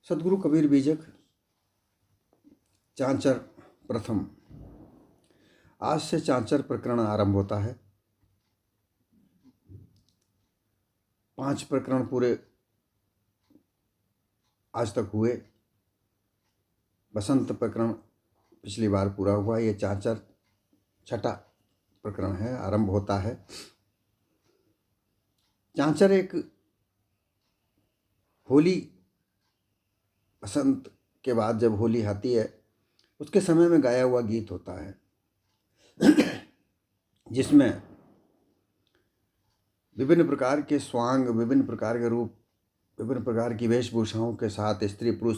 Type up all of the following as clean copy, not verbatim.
सदगुरु कबीर बीजक चांचर प्रथम। आज से चांचर प्रकरण आरंभ होता है। 5 प्रकरण पूरे आज तक हुए। बसंत प्रकरण पिछली बार पूरा हुआ। ये चांचर छठा प्रकरण है, आरंभ होता है। चांचर एक होली, बसंत के बाद जब होली आती है उसके समय में गाया हुआ गीत होता है जिसमें विभिन्न प्रकार के स्वांग, विभिन्न प्रकार के रूप, विभिन्न प्रकार की वेशभूषाओं के साथ स्त्री पुरुष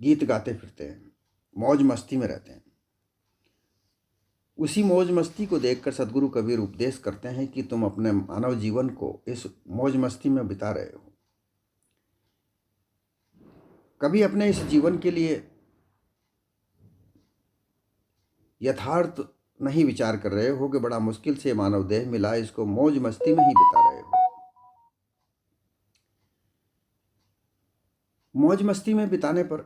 गीत गाते फिरते हैं, मौज मस्ती में रहते हैं। उसी मौज मस्ती को देखकर सदगुरु कबीर उपदेश करते हैं कि तुम अपने मानव जीवन को इस मौज मस्ती में बिता रहे हो। कभी अपने इस जीवन के लिए यथार्थ नहीं विचार कर रहे हो कि बड़ा मुश्किल से मानव देह मिला, इसको मौज मस्ती में ही बिता रहे हो। मौज मस्ती में बिताने पर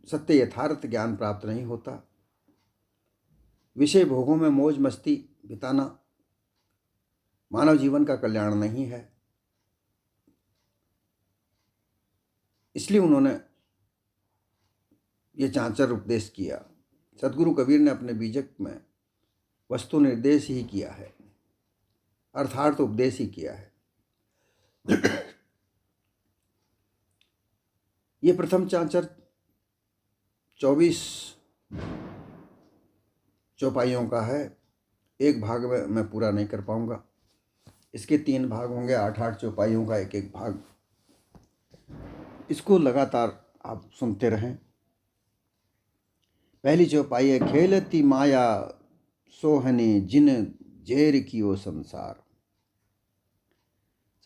सत्य यथार्थ ज्ञान प्राप्त नहीं होता। विषय भोगों में मौज मस्ती बिताना मानव जीवन का कल्याण नहीं है। इसलिए उन्होंने ये चांचर उपदेश किया। सदगुरु कबीर ने अपने बीजक में वस्तु निर्देश ही किया है, अर्थार्थ उपदेश ही किया है। ये प्रथम चांचर 24 चौपाइयों का है। एक भाग में मैं पूरा नहीं कर पाऊंगा, इसके 3 भाग होंगे। 8-8 चौपाइयों का एक एक भाग। इसको लगातार आप सुनते रहें। पहली चौपाई है, खेलती माया सोहने जिन जेर कियो संसार।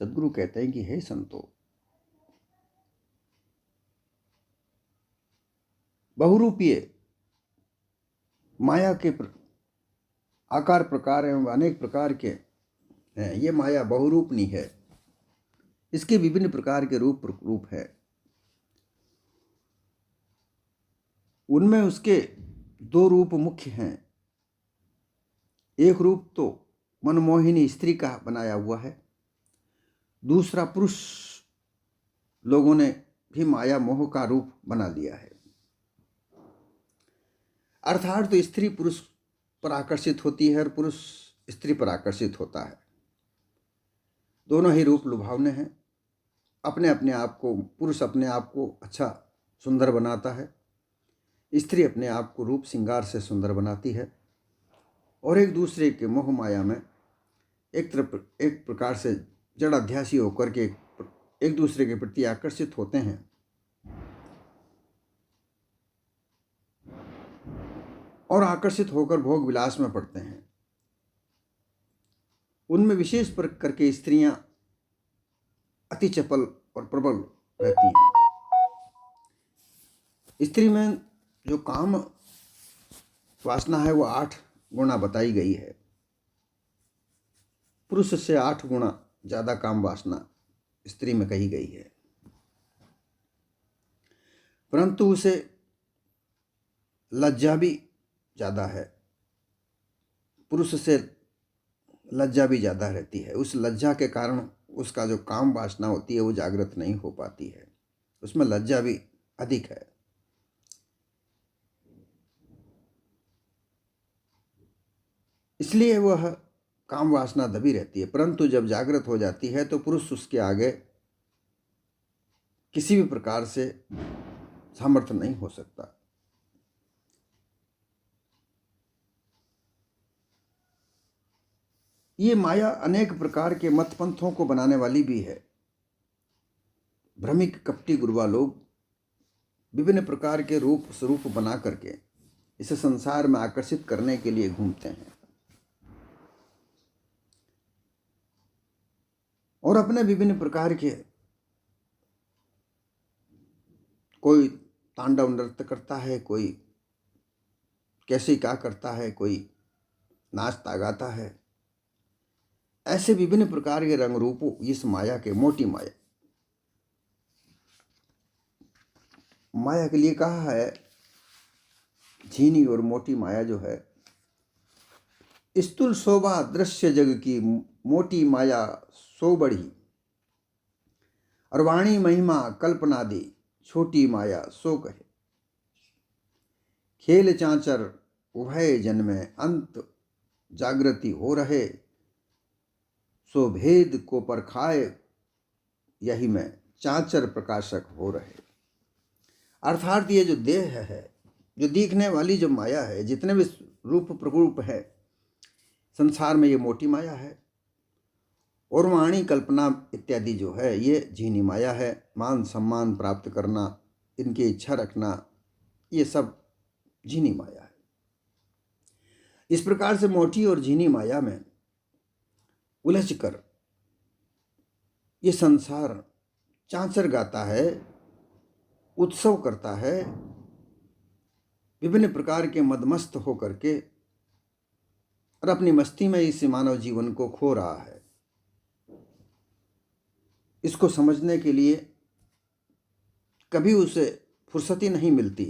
सदगुरु कहते हैं कि हे संतो, बहुरूपीय माया के आकार प्रकार एवं अनेक प्रकार के हैं। ये माया बहुरूपनी है, इसके विभिन्न प्रकार के रूप है। उनमें उसके 2 रूप मुख्य हैं। एक रूप तो मनमोहिनी स्त्री का बनाया हुआ है, दूसरा पुरुष लोगों ने भी माया मोह का रूप बना लिया है। अर्थात तो स्त्री पुरुष पर आकर्षित होती है और पुरुष स्त्री पर आकर्षित होता है। दोनों ही रूप लुभावने हैं। अपने अपने आप को, पुरुष अपने आप को अच्छा सुंदर बनाता है, स्त्री अपने आप को रूप श्रृंगार से सुंदर बनाती है, और एक दूसरे के मोह माया में एक प्रकार से जड़ अध्यासी होकर के एक दूसरे के प्रति आकर्षित होते हैं। और आकर्षित होकर भोग विलास में पड़ते हैं। उनमें विशेष करके स्त्रियां अति चपल और प्रबल रहती हैं। स्त्री में जो काम वासना है वो 8 गुना बताई गई है। पुरुष से 8 गुना ज्यादा काम वासना स्त्री में कही गई है, परंतु उसे लज्जा भी ज्यादा है। पुरुष से लज्जा भी ज्यादा रहती है। उस लज्जा के कारण उसका जो काम वासना होती है वो जागृत नहीं हो पाती है, उसमें लज्जा भी अधिक है। इसलिए वह काम वासना दबी रहती है, परंतु जब जागृत हो जाती है तो पुरुष उसके आगे किसी भी प्रकार से सामर्थ्य नहीं हो सकता। ये माया अनेक प्रकार के मत पंथों को बनाने वाली भी है। भ्रमिक कपटी गुरुआ लोग विभिन्न प्रकार के रूप स्वरूप बना करके इसे संसार में आकर्षित करने के लिए घूमते हैं और अपने विभिन्न प्रकार के, कोई तांडव नृत्य करता है, कोई कैसे क्या करता है, कोई नाचता गाता है। ऐसे विभिन्न प्रकार के रंग रूपों इस माया के, मोटी माया माया के लिए कहा है, झीनी और मोटी माया जो है, स्थूल शोभा दृश्य जग की, मोटी माया सो बड़ी, और वाणी महिमा कल्पना दी, छोटी माया सो कहे। खेल चांचर उभय जन्मे, अंत जागृति हो रहे, सो भेद को परखाए, यही में चांचर प्रकाशक हो रहे। अर्थात ये जो देह है, जो दिखने वाली जो माया है, जितने भी रूप प्ररूप है संसार में, ये मोटी माया है। और वाणी कल्पना इत्यादि जो है, ये झीनी माया है। मान सम्मान प्राप्त करना, इनकी इच्छा रखना, ये सब झीनी माया है। इस प्रकार से मोटी और झीनी माया में उलझ कर ये संसार चांचर गाता है, उत्सव करता है, विभिन्न प्रकार के मदमस्त होकर के, और अपनी मस्ती में इस मानव जीवन को खो रहा है। इसको समझने के लिए कभी उसे फुर्सत ही नहीं मिलती,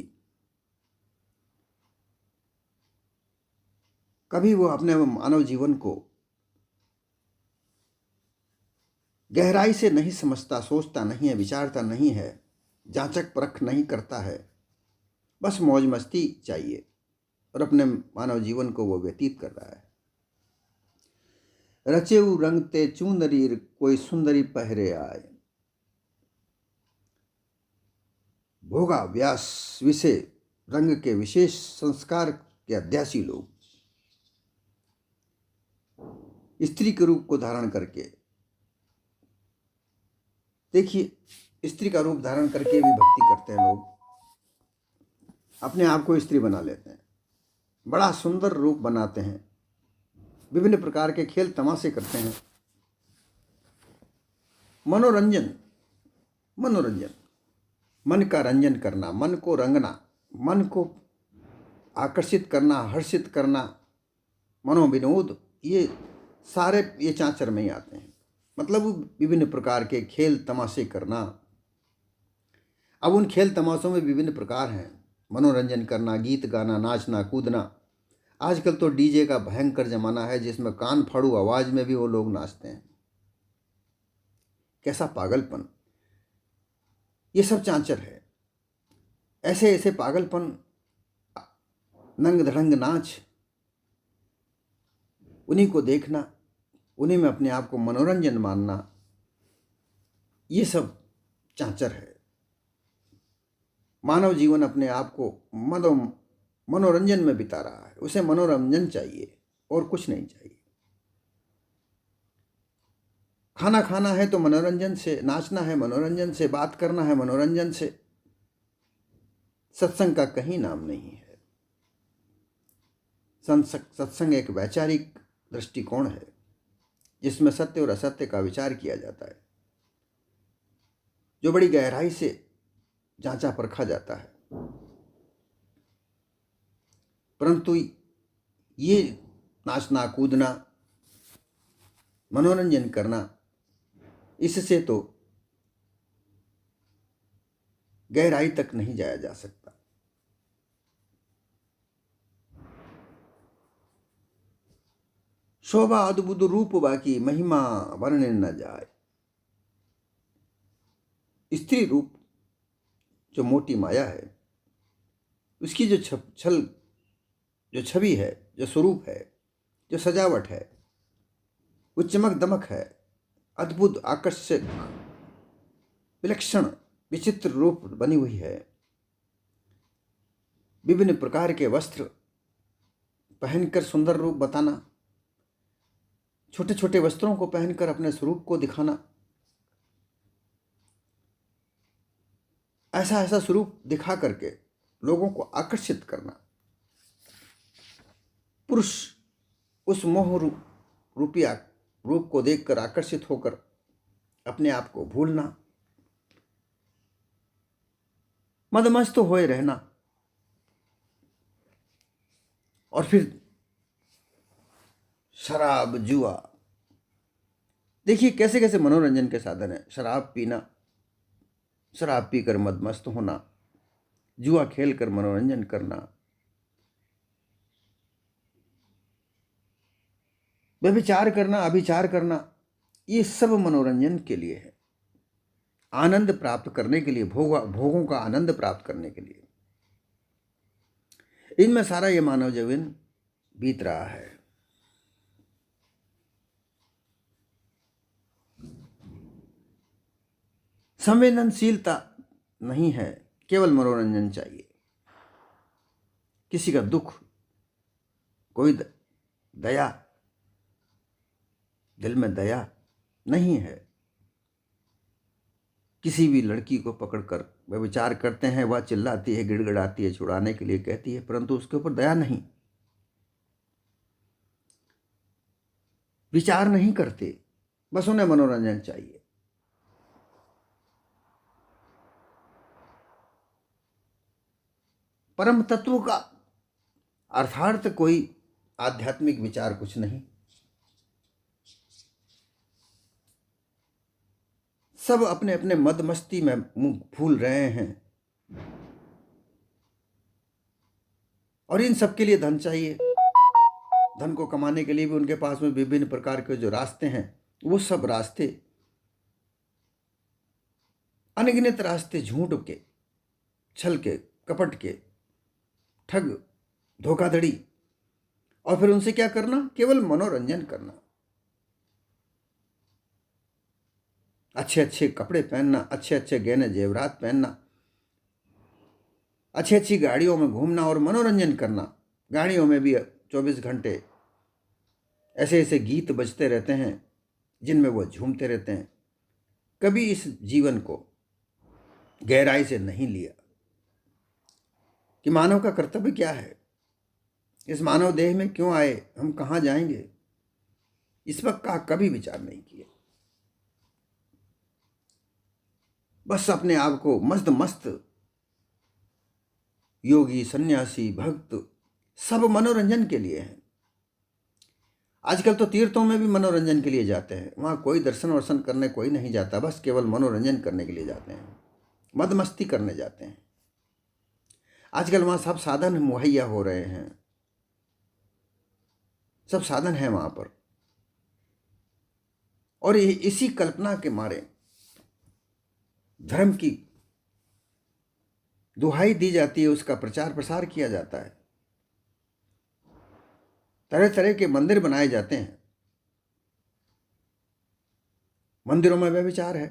कभी वो अपने मानव जीवन को गहराई से नहीं समझता, सोचता नहीं है, विचारता नहीं है, जांचक परख नहीं करता है। बस मौज मस्ती चाहिए और अपने मानव जीवन को वो व्यतीत कर रहा है। रचेऊ रंगते चूनरीर, कोई सुंदरी पहरे आए, भोगा व्यास विषय रंग के विशेष संस्कार के अध्यासी लोग, स्त्री के रूप को धारण करके, देखिए स्त्री का रूप धारण करके भी भक्ति करते हैं लोग, अपने आप को स्त्री बना लेते हैं, बड़ा सुंदर रूप बनाते हैं, विभिन्न प्रकार के खेल तमाशे करते हैं। मनोरंजन, मनोरंजन, मन का रंजन करना, मन को रंगना, मन को आकर्षित करना, हर्षित करना, मनोविनोद, ये सारे ये चांचर में ही आते हैं। मतलब विभिन्न प्रकार के खेल तमाशे करना। अब उन खेल तमाशों में विभिन्न प्रकार हैं, मनोरंजन करना, गीत गाना, नाचना, कूदना। आजकल तो डीजे का भयंकर जमाना है, जिसमें कान फाड़ू आवाज में भी वो लोग नाचते हैं। कैसा पागलपन, ये सब चांचर है। ऐसे ऐसे पागलपन, नंग धड़ंग नाच, उन्हीं को देखना, उन्हीं में अपने आप को मनोरंजन मानना, ये सब चांचर है। मानव जीवन अपने आप को मनोरंजन में बिता रहा है, उसे मनोरंजन चाहिए और कुछ नहीं चाहिए। खाना खाना है तो मनोरंजन से, नाचना है मनोरंजन से, बात करना है मनोरंजन से। सत्संग का कहीं नाम नहीं है। सत्संग एक वैचारिक दृष्टिकोण है, जिसमें सत्य और असत्य का विचार किया जाता है, जो बड़ी गहराई से जांचा परखा जाता है। परंतु ये नाचना, कूदना, मनोरंजन करना, इससे तो गहराई तक नहीं जाया जा सकता। शोभा अद्भुत रूप बाकी, महिमा वर्णन न जाए। स्त्री रूप जो मोटी माया है, उसकी जो जो छवि है, जो स्वरूप है, जो सजावट है, वो चमक दमक है, अद्भुत, आकर्षक, विलक्षण, विचित्र रूप बनी हुई है। विभिन्न प्रकार के वस्त्र पहनकर सुंदर रूप बताना, छोटे छोटे वस्त्रों को पहनकर अपने स्वरूप को दिखाना, ऐसा ऐसा स्वरूप दिखा करके लोगों को आकर्षित करना। पुरुष उस मोह रूपी रूप को देखकर आकर्षित होकर अपने आप को भूलना, मदमस्त होए रहना, और फिर शराब, जुआ, देखिए कैसे कैसे मनोरंजन के साधन है। शराब पीना, शराब पीकर मदमस्त होना, जुआ खेल कर मनोरंजन करना, व्यभिचार करना, अभिचार करना, ये सब मनोरंजन के लिए है, आनंद प्राप्त करने के लिए, भोगों का आनंद प्राप्त करने के लिए। इनमें सारा ये मानव जीवन बीत रहा है। संवेदनशीलता नहीं है, केवल मनोरंजन चाहिए। किसी का दुख, कोई दया, दिल में दया नहीं है। किसी भी लड़की को पकड़कर वह विचार करते हैं, वह चिल्लाती है, गिड़गिड़ाती है, छुड़ाने के लिए कहती है, परंतु उसके ऊपर दया नहीं, विचार नहीं करते, बस उन्हें मनोरंजन चाहिए। परम तत्व का अर्थार्थ कोई आध्यात्मिक विचार कुछ नहीं। सब अपने अपने मद मस्ती में मुंह फूल रहे हैं, और इन सब के लिए धन चाहिए। धन को कमाने के लिए भी उनके पास में विभिन्न प्रकार के जो रास्ते हैं, वो सब रास्ते, अनगिनत रास्ते, झूठ के, छल के, कपट के, ठग, धोखाधड़ी, और फिर उनसे क्या करना? केवल मनोरंजन करना। अच्छे अच्छे कपड़े पहनना, अच्छे अच्छे गहने जेवरात पहनना, अच्छी अच्छी गाड़ियों में घूमना और मनोरंजन करना। गाड़ियों में भी 24 घंटे ऐसे ऐसे गीत बजते रहते हैं जिनमें वो झूमते रहते हैं। कभी इस जीवन को गहराई से नहीं लिया कि मानव का कर्तव्य क्या है, इस मानव देह में क्यों आए, हम कहाँ जाएंगे, इस वक्त का कभी विचार नहीं किया। बस अपने आप को मस्त मस्त योगी, सन्यासी, भक्त सब मनोरंजन के लिए हैं। आजकल तो तीर्थों में भी मनोरंजन के लिए जाते हैं, वहाँ कोई दर्शन वर्शन करने कोई नहीं जाता, बस केवल मनोरंजन करने के लिए जाते हैं, मद मस्ती करने जाते हैं। आजकल वहाँ सब साधन मुहैया हो रहे हैं, सब साधन है वहाँ पर, और इसी कल्पना के मारे धर्म की दुहाई दी जाती है, उसका प्रचार प्रसार किया जाता है, तरह तरह के मंदिर बनाए जाते हैं। मंदिरों में व्यभिचार है।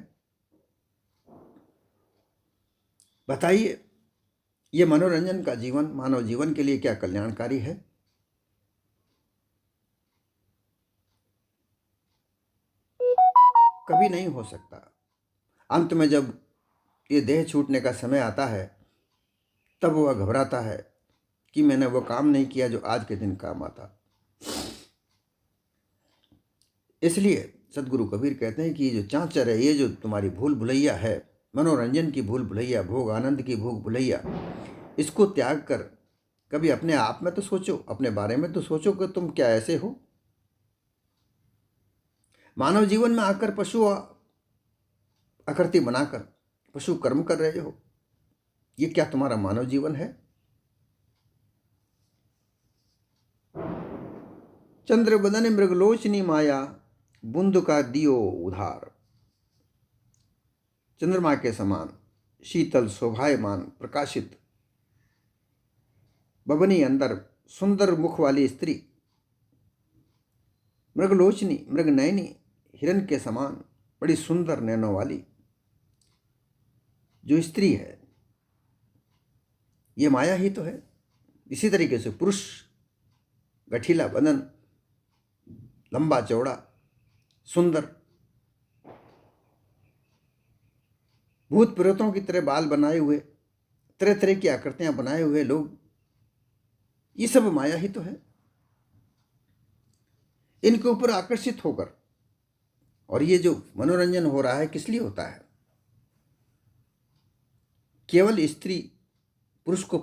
बताइए, ये मनोरंजन का जीवन मानव जीवन के लिए क्या कल्याणकारी है? कभी नहीं हो सकता। अंत में जब ये देह छूटने का समय आता है, तब वह घबराता है कि मैंने वो काम नहीं किया जो आज के दिन काम आता। इसलिए सदगुरु कबीर कहते हैं कि ये जो चाँचर है, ये जो तुम्हारी भूल भुलैया है, मनोरंजन की भूल भुलैया, भोग आनंद की भूल भुलैया, इसको त्याग कर कभी अपने आप में तो सोचो, अपने बारे में तो सोचो कि तुम क्या ऐसे हो। मानव जीवन में आकर पशु आकृति बनाकर पशु कर्म कर रहे हो, ये क्या तुम्हारा मानव जीवन है? चंद्र बदन मृगलोचनी माया, बुंद का दियो उधार। चंद्रमा के समान शीतल, शोभायमान, प्रकाशित, बबनी अंदर सुंदर मुख वाली स्त्री, मृगलोचनी, मृगनयनी, हिरण के समान बड़ी सुंदर नैनों वाली जो स्त्री है, ये माया ही तो है। इसी तरीके से पुरुष, गठीला बदन, लंबा चौड़ा, सुंदर, भूत प्रेतों की तरह बाल बनाए हुए, तरह तरह की आकृतियां बनाए हुए लोग, ये सब माया ही तो है। इनके ऊपर आकर्षित होकर, और ये जो मनोरंजन हो रहा है किस लिए होता है? केवल स्त्री पुरुष को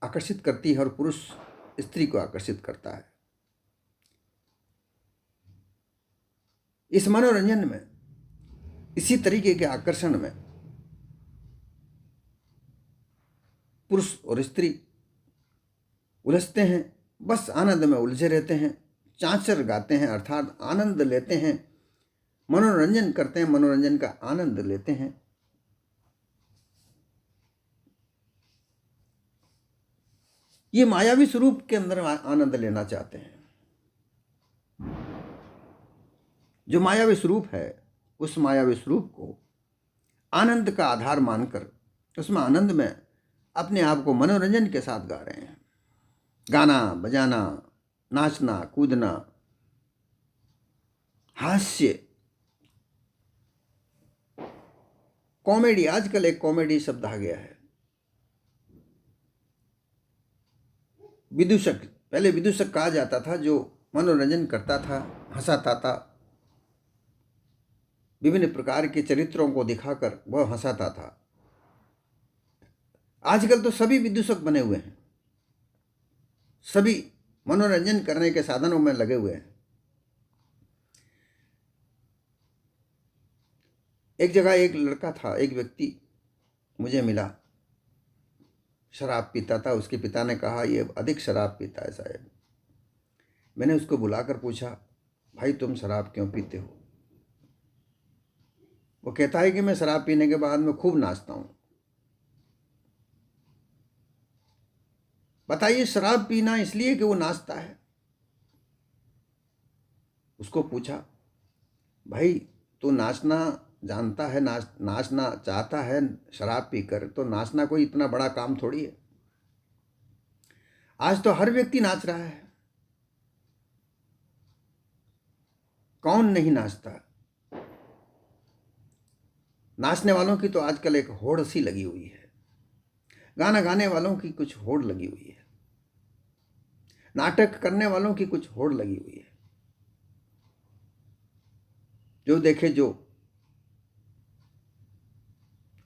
आकर्षित करती है और पुरुष स्त्री को आकर्षित करता है। इस मनोरंजन में, इसी तरीके के आकर्षण में पुरुष और स्त्री उलझते हैं, बस आनंद में उलझे रहते हैं, चांचर गाते हैं अर्थात आनंद लेते हैं, मनोरंजन करते हैं, मनोरंजन का आनंद लेते हैं। ये मायावी स्वरूप के अंदर आनंद लेना चाहते हैं। जो मायावी स्वरूप है, उस मायावी स्वरूप को आनंद का आधार मानकर उसमें आनंद में अपने आप को मनोरंजन के साथ गा रहे हैं। गाना बजाना, नाचना कूदना, हास्य, कॉमेडी, आजकल एक कॉमेडी शब्द आ गया है। विदूषक, पहले विदूषक कहा जाता था जो मनोरंजन करता था, हंसाता था, विभिन्न प्रकार के चरित्रों को दिखाकर वह हंसाता था। आजकल तो सभी विदूषक बने हुए हैं, सभी मनोरंजन करने के साधनों में लगे हुए हैं। एक जगह एक लड़का था, एक व्यक्ति मुझे मिला, शराब पीता था। उसके पिता ने कहा ये अधिक शराब पीता है साहब। मैंने उसको बुलाकर पूछा, भाई तुम शराब क्यों पीते हो? वो कहता है कि मैं शराब पीने के बाद में खूब नाचता हूं। बताइए, शराब पीना इसलिए कि वो नाचता है? उसको पूछा, भाई तू नाचना जानता है, नाचना चाहता है शराब पीकर, तो नाचना कोई इतना बड़ा काम थोड़ी है। आज तो हर व्यक्ति नाच रहा है, कौन नहीं नाचता? नाचने वालों की तो आजकल एक होड़ सी लगी हुई है, गाना गाने वालों की कुछ होड़ लगी हुई है, नाटक करने वालों की कुछ होड़ लगी हुई है। जो देखे जो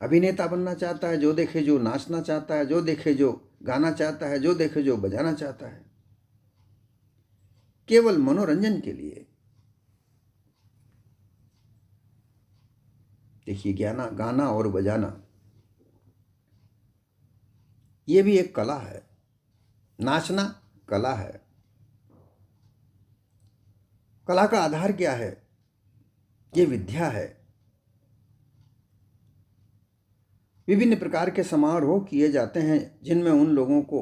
अभिनेता बनना चाहता है, जो देखे जो नाचना चाहता है, जो देखे जो गाना चाहता है, जो देखे जो बजाना चाहता है, केवल मनोरंजन के लिए। देखिए, गाना और बजाना ये भी एक कला है। नाचना कला है। कला का आधार क्या है? ये विद्या है। विभिन्न प्रकार के समारोह किए जाते हैं जिनमें उन लोगों को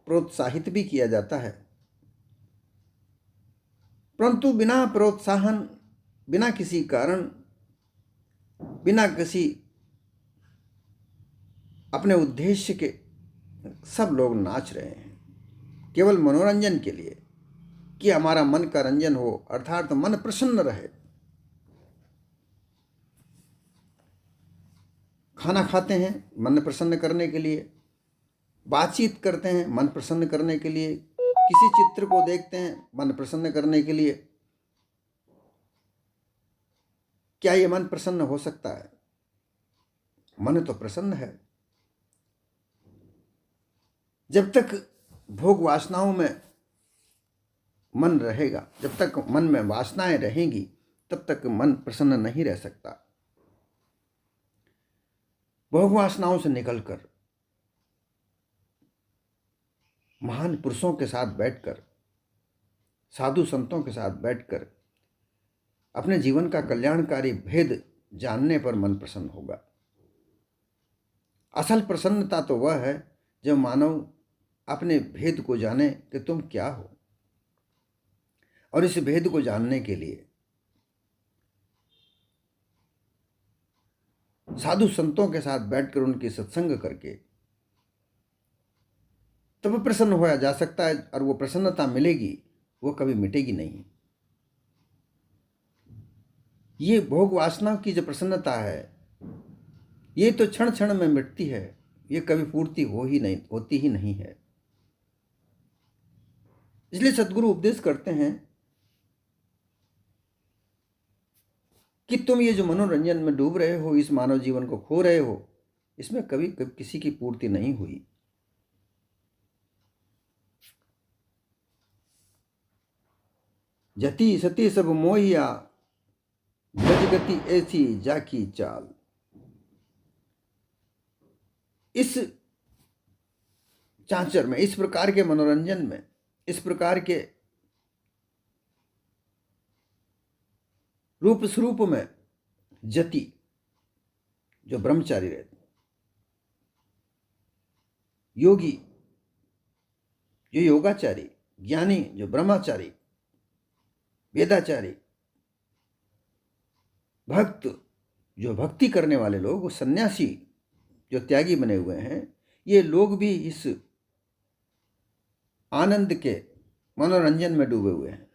प्रोत्साहित भी किया जाता है, परंतु बिना प्रोत्साहन, बिना किसी कारण, बिना किसी अपने उद्देश्य के सब लोग नाच रहे हैं केवल मनोरंजन के लिए, कि हमारा मन का रंजन हो, अर्थात मन प्रसन्न रहे। खाना खाते हैं मन प्रसन्न करने के लिए, बातचीत करते हैं मन प्रसन्न करने के लिए, किसी चित्र को देखते हैं मन प्रसन्न करने के लिए। क्या ये मन प्रसन्न हो सकता है? मन तो प्रसन्न है। जब तक भोग वासनाओं में मन रहेगा, जब तक मन में वासनाएं रहेंगी, तब तक मन प्रसन्न नहीं रह सकता। भोग वासनाओं से निकलकर महान पुरुषों के साथ बैठकर, साधु संतों के साथ बैठकर अपने जीवन का कल्याणकारी भेद जानने पर मन प्रसन्न होगा। असल प्रसन्नता तो वह है जब मानव अपने भेद को जाने कि तुम क्या हो, और इस भेद को जानने के लिए साधु संतों के साथ बैठकर उनकी सत्संग करके तब प्रसन्न होया जा सकता है। और वो प्रसन्नता मिलेगी, वो कभी मिटेगी नहीं। ये भोग वासना की जो प्रसन्नता है, ये तो क्षण क्षण में मिटती है, ये कभी पूर्ति होती ही नहीं है। इसलिए सद्गुरु उपदेश करते हैं कि तुम ये जो मनोरंजन में डूब रहे हो, इस मानव जीवन को खो रहे हो, इसमें कभी किसी की पूर्ति नहीं हुई। जति सती सब मोहिया, गजगति ऐसी जाकी चाल। इस चांचर में, इस प्रकार के मनोरंजन में, इस प्रकार के रूप स्वरूप में जति जो ब्रह्मचारी रहते, योगी जो योगाचारी, ज्ञानी जो ब्रह्मचारी, वेदाचारी, भक्त जो भक्ति करने वाले लोग, सन्यासी जो त्यागी बने हुए हैं, ये लोग भी इस आनंद के मनोरंजन में डूबे हुए हैं।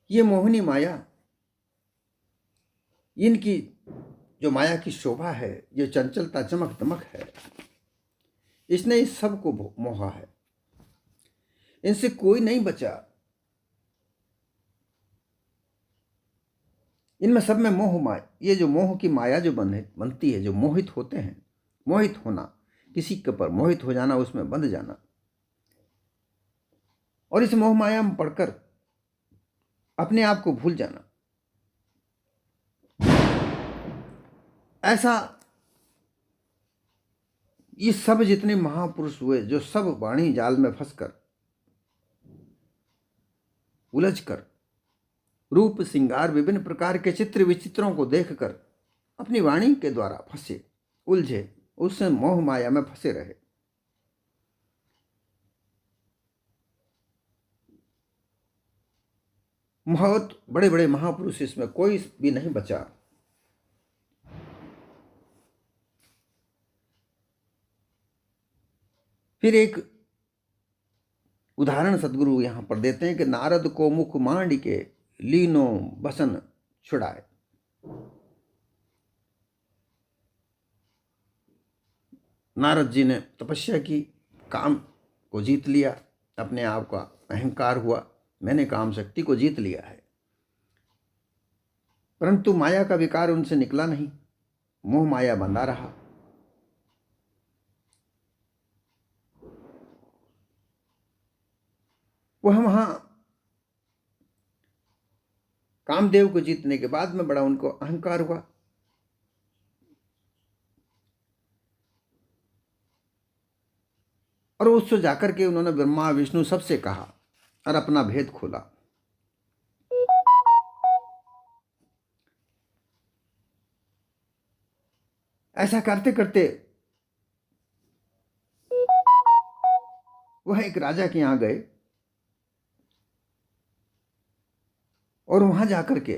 ये मोहिनी माया, इनकी जो माया की शोभा है, जो चंचलता, चमक दमक है, इसने इस सब को मोहा है। इनसे कोई नहीं बचा। इनमें सब में मोह माया, ये जो मोह की माया जो बनती है, जो मोहित होते हैं, मोहित होना, किसी के पर मोहित हो जाना, उसमें बंध जाना, और इस मोह माया में पड़कर अपने आप को भूल जाना, ऐसा ये सब जितने महापुरुष हुए, जो सब वाणी जाल में फंसकर, उलझकर, रूप श्रृंगार विभिन्न प्रकार के चित्र विचित्रों को देखकर अपनी वाणी के द्वारा फंसे, उलझे, उस मोह माया में फंसे रहे। बहुत बड़े बड़े महापुरुष, इसमें कोई भी नहीं बचा। फिर एक उदाहरण सदगुरु यहां पर देते हैं कि नारद को मुख मांड के लीनो बसन छुड़ाए। नारद जी ने तपस्या की, काम को जीत लिया, अपने आप का अहंकार हुआ, मैंने काम शक्ति को जीत लिया है, परंतु माया का विकार उनसे निकला नहीं, मोह माया बंधा रहा। वह वहां कामदेव को जीतने के बाद में बड़ा उनको अहंकार हुआ, और उससे जाकर के उन्होंने ब्रह्मा विष्णु सबसे कहा और अपना भेद खोला। ऐसा करते करते वह एक राजा के यहां गए, और वहां जाकर के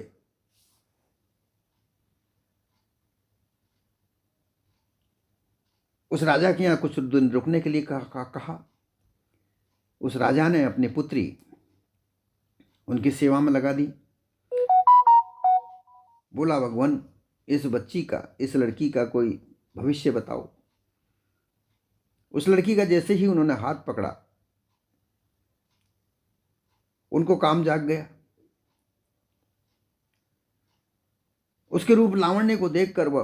उस राजा के यहाँ कुछ दिन रुकने के लिए कहा। उस राजा ने अपनी पुत्री उनकी सेवा में लगा दी। बोला, भगवान, इस बच्ची का, इस लड़की का कोई भविष्य बताओ। उस लड़की का जैसे ही उन्होंने हाथ पकड़ा, उनको काम जाग गया। उसके रूप लावण्य को देखकर वह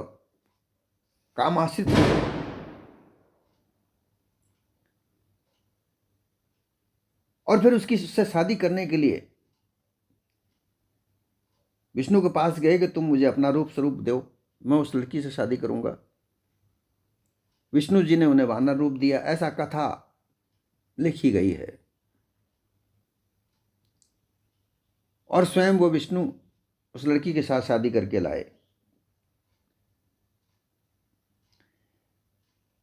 काम आश्रित हो गए, और फिर उससे शादी करने के लिए विष्णु के पास गए कि तुम मुझे अपना रूप स्वरूप दो, मैं उस लड़की से शादी करूंगा। विष्णु जी ने उन्हें वानर रूप दिया, ऐसा कथा लिखी गई है। और स्वयं वो विष्णु उस लड़की के साथ शादी करके लाए।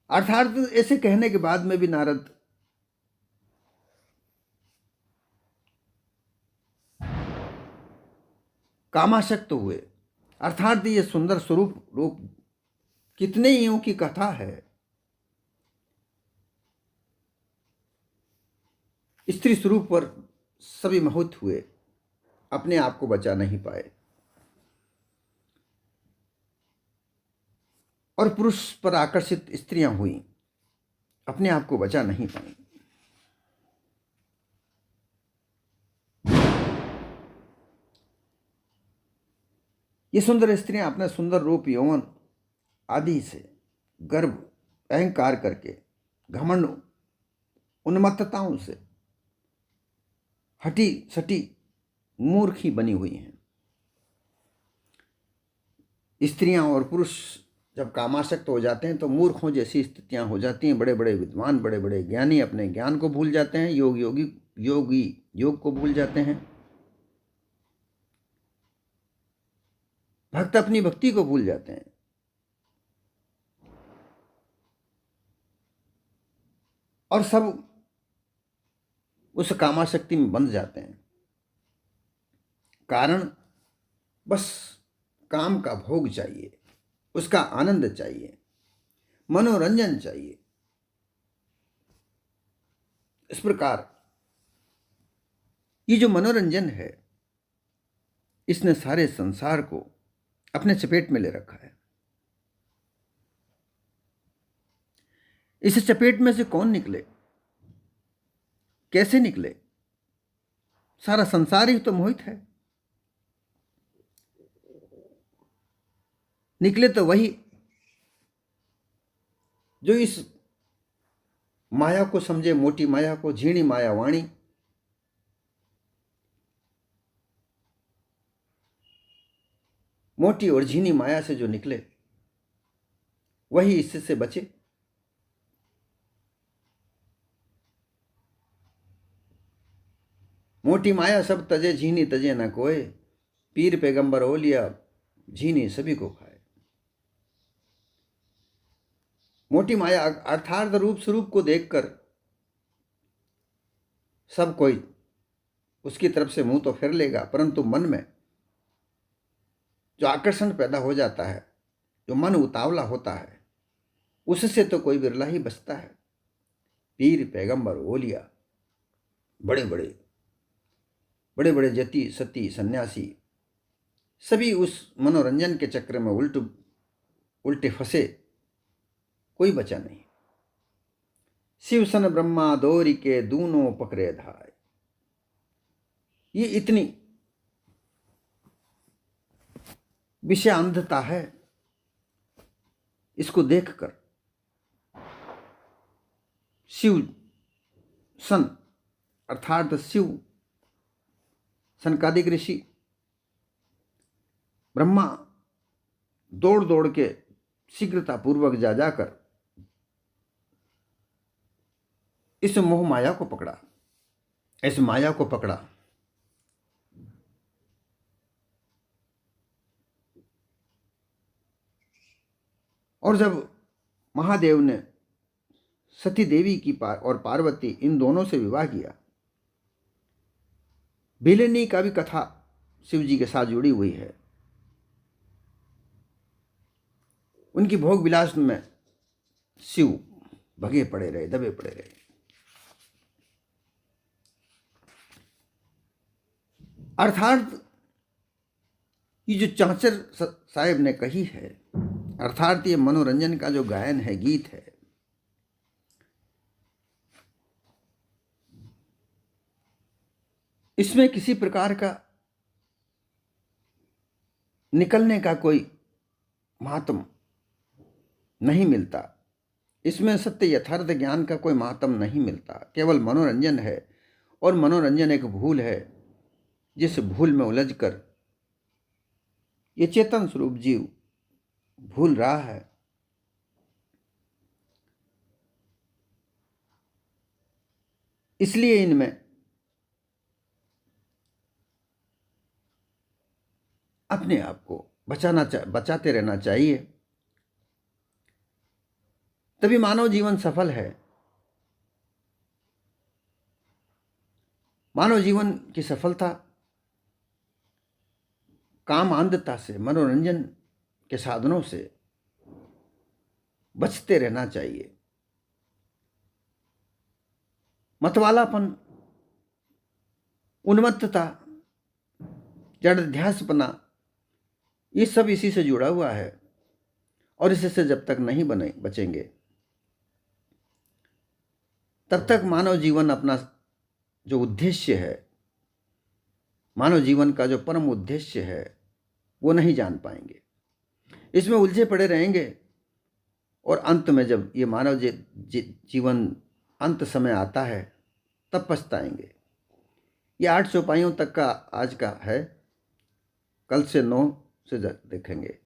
अर्थात ऐसे कहने के बाद में भी नारद कामासक्त हुए। अर्थात ये सुंदर स्वरूप रूप कितने युगों की कथा है। स्त्री स्वरूप पर सभी मोहित हुए, अपने आप को बचा नहीं पाए, और पुरुष पर आकर्षित स्त्रियां हुई, अपने आप को बचा नहीं पाई। ये सुंदर स्त्रियां अपने सुंदर रूप, यौवन आदि से गर्व, अहंकार करके, घमंड, उन्मत्तताओं से हटी सटी मूर्खी बनी हुई हैं। स्त्रियां और पुरुष जब कामासक्त हो जाते हैं तो मूर्खों जैसी स्थितियां हो जाती हैं। बड़े बड़े विद्वान, बड़े बड़े ज्ञानी अपने ज्ञान को भूल जाते हैं, योगी योग को भूल जाते हैं, भक्त अपनी भक्ति को भूल जाते हैं और सब उस कामासक्ति में बंध जाते हैं। कारण बस काम का भोग चाहिए, उसका आनंद चाहिए, मनोरंजन चाहिए। इस प्रकार ये जो मनोरंजन है, इसने सारे संसार को अपने चपेट में ले रखा है। इस चपेट में से कौन निकले, कैसे निकले? सारा संसार ही तो मोहित है। निकले तो वही जो इस माया को समझे, मोटी माया को, झीणी माया वाणी। मोटी और झीनी माया से जो निकले वही इससे बचे। मोटी माया सब तजे, झीनी तजे न कोय, पीर पैगंबर ओलिया, झीनी सभी को खाए। मोटी माया अर्थार्थ रूप स्वरूप को देखकर सब कोई उसकी तरफ से मुंह तो फेर लेगा, परंतु मन में जो आकर्षण पैदा हो जाता है, जो मन उतावला होता है, उससे तो कोई बिरला ही बचता है। पीर पैगंबर ओलिया, बड़े बड़े जति सती सन्यासी सभी उस मनोरंजन के चक्र में उल्टे फंसे, कोई बचा नहीं। शिव सन ब्रह्मा दोरी के दूनों पकड़े धाय। ये इतनी विषय अंधता है, इसको देखकर शिव सन अर्थात शिव सनकादिक ऋषि ब्रह्मा दौड़ दौड़ के शीघ्रता पूर्वक जाकर इस मोह माया को पकड़ा, इस माया को पकड़ा। और जब महादेव ने सती देवी की और पार्वती इन दोनों से विवाह किया, बिलनी का भी कथा शिव जी के साथ जुड़ी हुई है। उनकी भोग विलास में शिव भगे पड़े रहे, दबे पड़े रहे। अर्थात ये जो चांचर साहेब ने कही है, अर्थात ये मनोरंजन का जो गायन है, गीत है, इसमें किसी प्रकार का निकलने का कोई महात्म नहीं मिलता। इसमें सत्य यथार्थ ज्ञान का कोई महात्म नहीं मिलता। केवल मनोरंजन है, और मनोरंजन एक भूल है, जिस भूल में उलझकर ये चेतन स्वरूप जीव भूल रहा है। इसलिए इनमें अपने आप को बचाते रहना चाहिए, तभी मानव जीवन सफल है। मानव जीवन की सफलता काम अंधता से, मनोरंजन के साधनों से बचते रहना चाहिए। मतवालापन, उन्मत्तता, जड़ध्यासपना, ये सब इसी से जुड़ा हुआ है, और इससे जब तक नहीं बचेंगे तब तक मानव जीवन अपना जो उद्देश्य है, मानव जीवन का जो परम उद्देश्य है, वो नहीं जान पाएंगे। इसमें उलझे पड़े रहेंगे, और अंत में जब ये मानव जीवन अंत समय आता है, तब पछताएंगे। ये 8 चौपाइयों तक का आज का है, कल से 9 से देखेंगे।